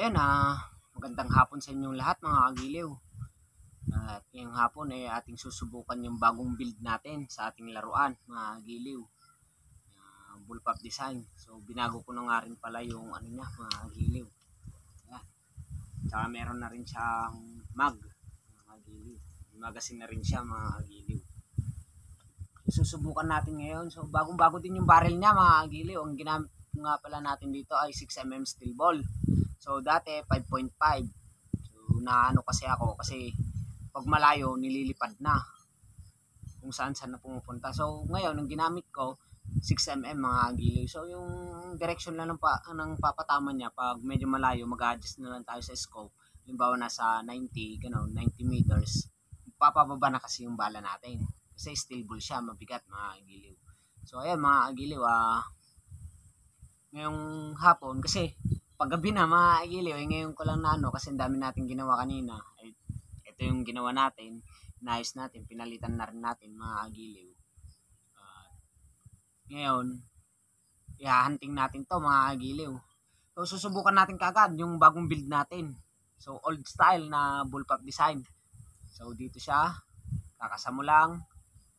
ayan, magandang hapon sa inyong lahat mga kagiliw. At ngayong hapon ay ating susubukan yung bagong build natin sa ating laruan mga kagiliw. Bullpup design. So binago ko na nga rin pala yung ano niya mga kagiliw. Ayan. Tsaka meron na rin siyang mag mga kagiliw. Magazine na rin siya mga kagiliw. Susubukan natin ngayon. So bagong-bago din yung barrel niya mga kagiliw. Ang ginamit nga pala natin dito ay 6mm steel ball. So dati 5.5. So naano kasi ako kasi pag malayo nililipad na kung saan na pumupunta. So ngayon ang ginamit ko 6mm mga kagiliw. So yung direction lang ng papatama niya pag medyo malayo mag-adjust na lang tayo sa scope. Halimbawa nasa 90 gano'n, 90 meters. Papababa na kasi yung bala natin. Kasi steel ball siya, mabigat mga kagiliw. So ayan mga kagiliw, ngayong hapon kasi paggabi na mga kagiliw, ngayon ko lang na kasi ang dami natin ginawa kanina. Ito yung ginawa natin, inayos natin, pinalitan na rin natin mga kagiliw. Ngayon, ihahunting natin to mga kagiliw. So susubukan natin kagad yung bagong build natin. So old style na bullpup design. So dito siya, kakasa mo lang.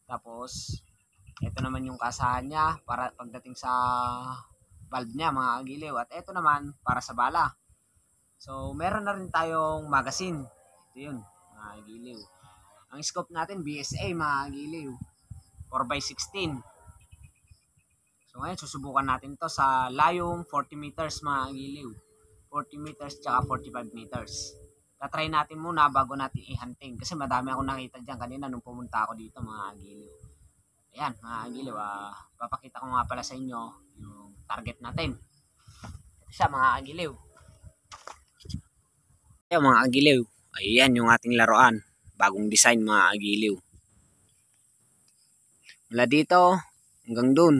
Tapos ito naman yung kasahan niya para pagdating sa valve niya mga kagiliw. At ito naman para sa bala. So meron na rin tayong magazine. Ito yun mga kagiliw. Ang scope natin BSA mga kagiliw, 4x16. So ngayon susubukan natin to sa layong 40 meters mga kagiliw. 40 meters tsaka 45 meters. Tatry natin muna bago natin i-hunting. Kasi madami akong nakita dyan kanina nung pumunta ako dito mga kagiliw. Ayan mga kagiliw, papakita ko nga pala sa inyo yung target natin. Ito siya mga kagiliw. Ayan mga kagiliw. Ayan yung ating laruan. Bagong design mga kagiliw. Mula dito hanggang dun.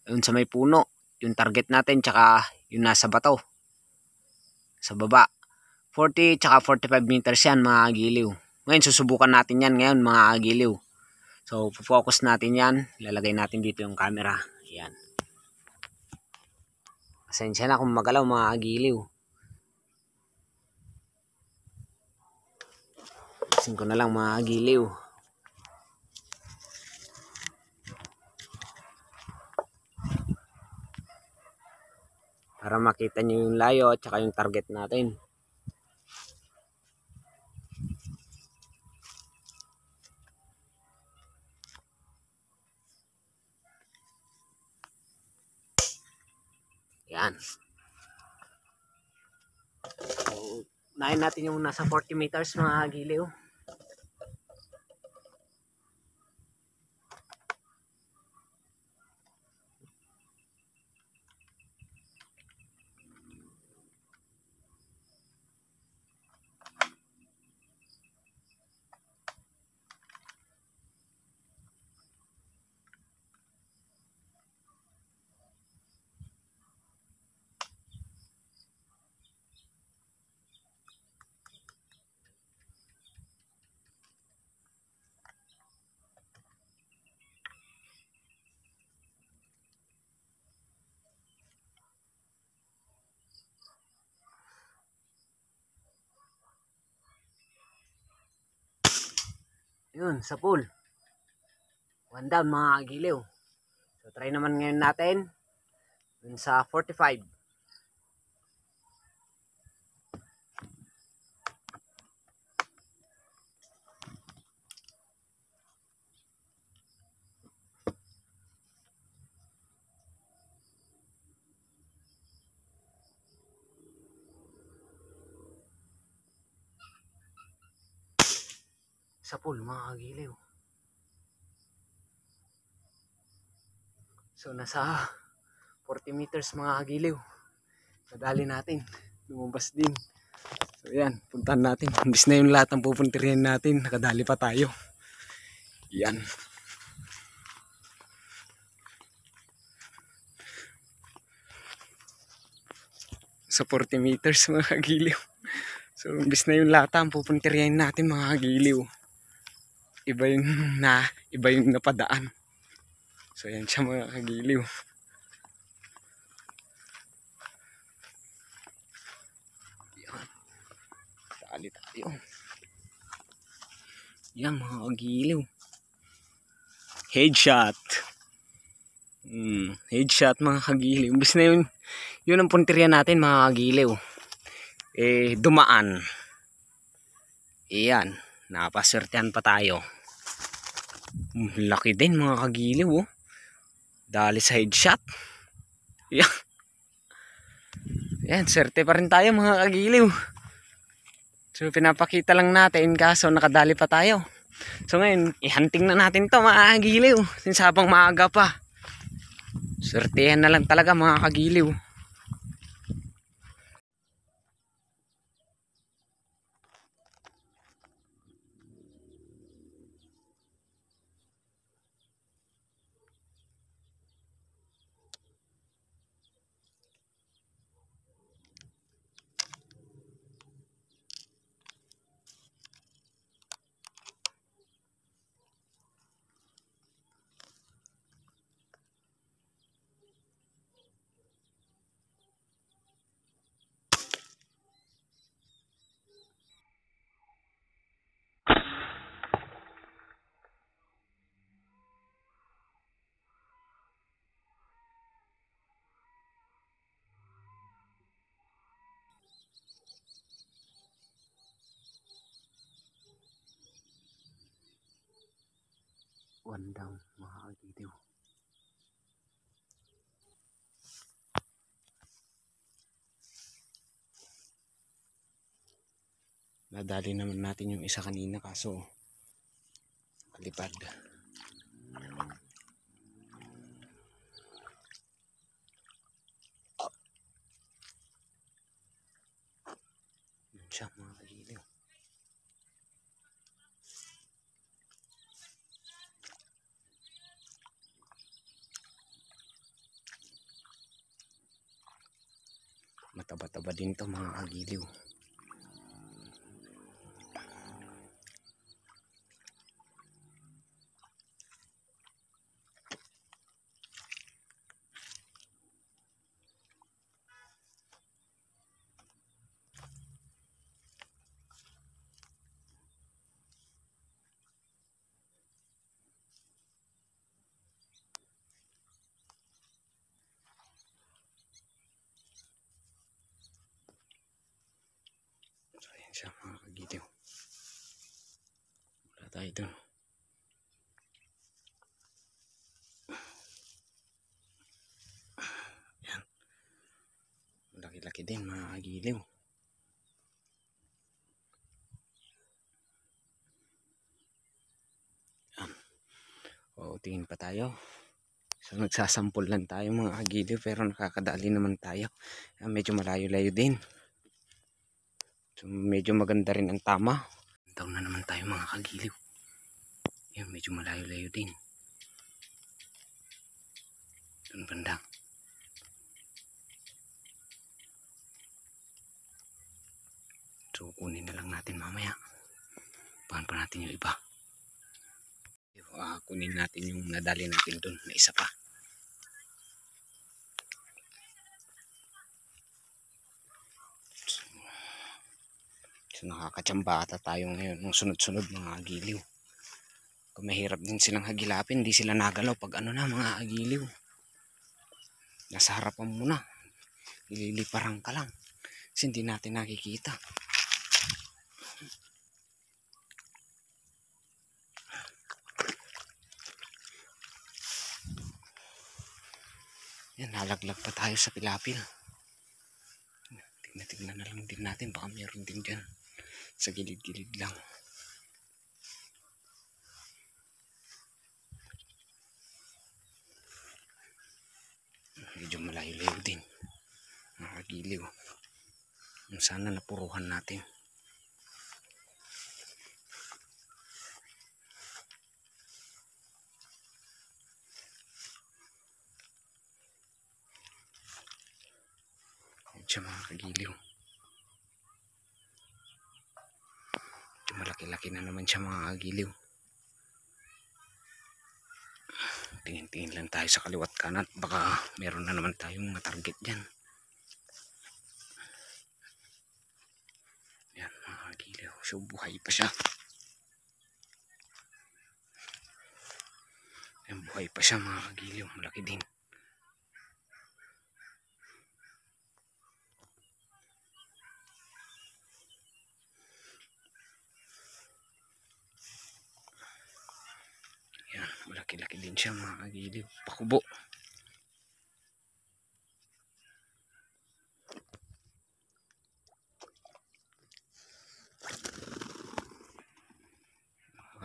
Yun sa may puno. Yung target natin tsaka yung nasa bato. Sa baba. 40 tsaka 45 meters yan mga kagiliw. Ngayon susubukan natin yan ngayon mga kagiliw. So focus natin yan. Lalagay natin dito yung camera. Ayan. Pasensya na kung magalaw mga kagiliw. Pasin ko na lang mga kagiliw. Para makita nyo yung layo at saka yung target natin. Yan. So, unahin natin yung nasa 40 meters mga kagiliw. Yun, sa pool. One down mga kagiliw. So try naman ngayon natin dun sa 45. Sa pool mga kagiliw. So nasa 40 meters mga kagiliw. Nadali natin. Lumabas din. So yan, puntahan natin. Imbis na yung lahat ng pupuntirin natin, nakadali pa tayo. Yan. Sa 40 meters mga kagiliw. So imbis na yung lata ang pupuntirin natin mga kagiliw. Iba yung napadaan. So yan siya mga kagiliw. Dali tayo. Yan mga kagiliw. Headshot. Headshot mga kagiliw. Imbis na yun ang punteriya natin mga kagiliw. Dumaan. Iyan. Napaswertehan pa tayo. Laki din mga kagiliw. Oh. Dali sa headshot. Yan. Yan. Swerte pa rin tayo mga kagiliw. So pinapakita lang natin kaso nakadali pa tayo. So ngayon, ihunting na natin to mga kagiliw. Since habang maaga pa. Swertehan na lang talaga mga kagiliw. One down mga kagiliw. Nadali naman natin yung isa kanina kaso kalipad. Yun siya mga kagiliw. Mataba-taba din to mga kagiliw. Siya mga kagiliw. Wala tayo dun. Yan. Laki-laki din mga kagiliw. Yan. O tingin pa tayo. So nagsasampol lang tayo mga kagiliw pero nakakadali naman tayo. Yan, medyo malayo-layo din. So medyo maganda rin ang tama. Down na naman tayo mga kagiliw. Yan, medyo malayo-layo din. Doon banda. So kunin na lang natin mamaya. Pahan pa natin yung iba. Kunin natin yung nadali natin doon na isa pa. So nakakatsamba ata tayo ngayon ng sunod-sunod mga agiliw. Kung mahirap din silang hagilapin, di sila nagalaw pag ano na mga agiliw. Nasa harapan muna. Ililiparang ka lang. Kasi hindi natin nakikita. Yan, nalaglag pa tayo sa pilapil. Tignan na lang din natin. Baka meron din dyan. Sa gilid-gilid lang. Medyo malayo-layo din. Nakagiliw. Sana napuruhan natin. Medyo mga kagiliw. Medyo malaki-laki na naman siya mga kagiliw. Tingin-tingin lang tayo sa kaliwat kanan. Baka meron na naman tayong matarget dyan. Yan mga kagiliw. So buhay pa siya. Ayan, buhay pa siya mga kagiliw. Malaki din. Ayan, malaki-laki din siya mga kagiliw. Pakubo.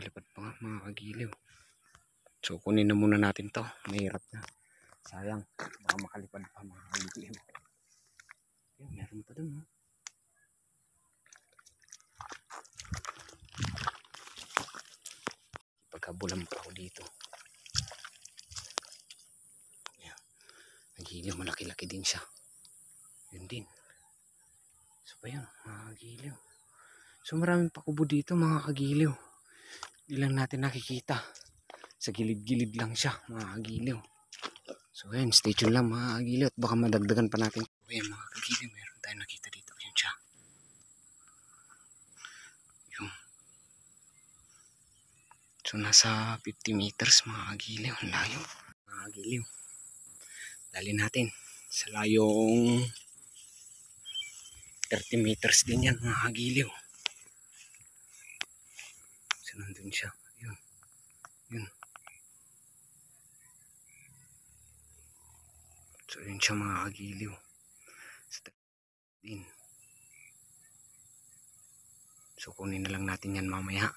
Kalipad pa nga mga kagiliw. So kunin na muna natin to. Mahirap na. Sayang. Baka makalipad pa mga kagiliw. Ayan, meron pa dun. Pagkabulan pa ako dito. Ayan. Kagiliw, malaki-laki din siya. Yun din. So pa yun mga kagiliw. So maraming pakubo dito mga kagiliw. Hindi lang natin nakikita. Sa gilid-gilid lang siya mga kagiliw. So ayan, stay tuned lang mga kagiliw. At baka madagdagan pa natin. Ayan mga kagiliw, meron tayong nakita dito. Ayan siya. Yun. So nasa 50 meters mga kagiliw. Ang layo mga kagiliw. Dali natin. Sa layong 30 meters din yan mga kagiliw. So nandun siya. Yun. Yun. So yun siya mga kagiliw. Din. So kunin na lang natin yan mamaya.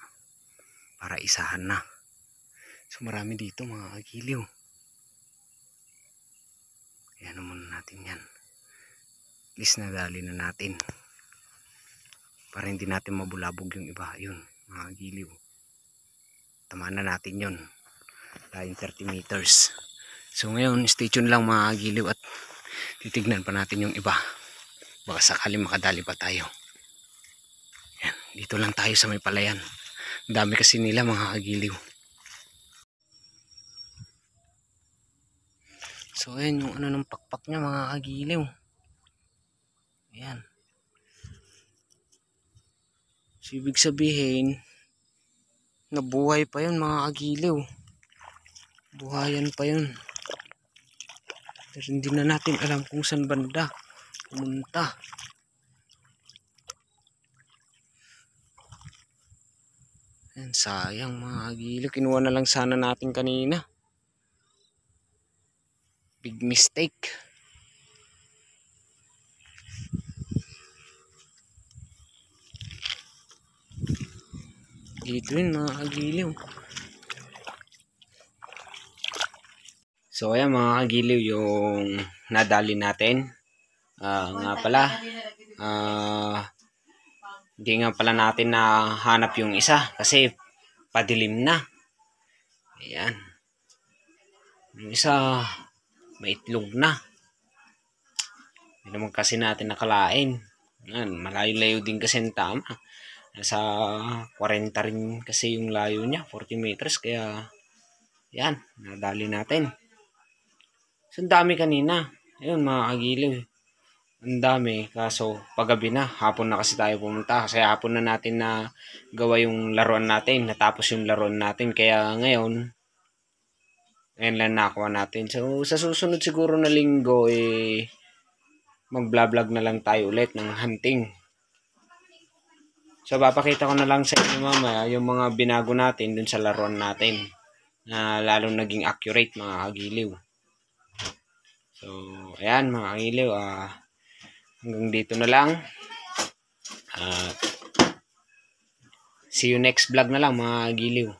Para isahan na. So marami dito mga kagiliw. Ayan naman natin yan. At least nadali na natin. Para hindi natin mabulabog yung iba. Yun mga kagiliw. Tamaan na natin yun. Layong 30 meters. So ngayon, stay tuned lang mga kagiliw at titignan pa natin yung iba. Baka sakali makadali pa tayo. Yan, dito lang tayo sa may palayan. Ang dami kasi nila mga kagiliw. So ayan yung ano ng pakpak niya mga kagiliw. Ayan. So ibig sabihin, nabuhay pa yun mga kagiliw. Buhayan pa yun. Pero hindi na natin alam kung saan banda pumunta. Ayan, sayang mga kagiliw. Kinuha na lang sana natin kanina. Big mistake. Dito yun mga kagiliw. So ayan mga kagiliw yung nadali natin. Nga pala hindi nga pala natin nahanap yung isa kasi padilim na. Ayan. Yung isa maitlog na. Hindi naman kasi natin nakalain. Ayan, malayo-layo din kasi ang tama. Nasa 40 rin kasi yung layo niya, 40 meters. Kaya yan, nadali natin. So ang dami kanina. Ayun mga kagiliw. Ang dami. Kaso paggabi na. Hapon na kasi tayo pumunta. Kasi hapon na natin na gawa yung laruan natin. Natapos yung laruan natin. Kaya ngayon lang nakuha natin. So sa susunod siguro na linggo mag-vlog na lang tayo ulit ng hunting. So papakita ko na lang sa inyo mamaya yung mga binago natin dun sa laruan natin. Na lalong naging accurate mga kagiliw. So, ayan mga kagiliw, hanggang dito na lang. See you next vlog na lang mga kagiliw.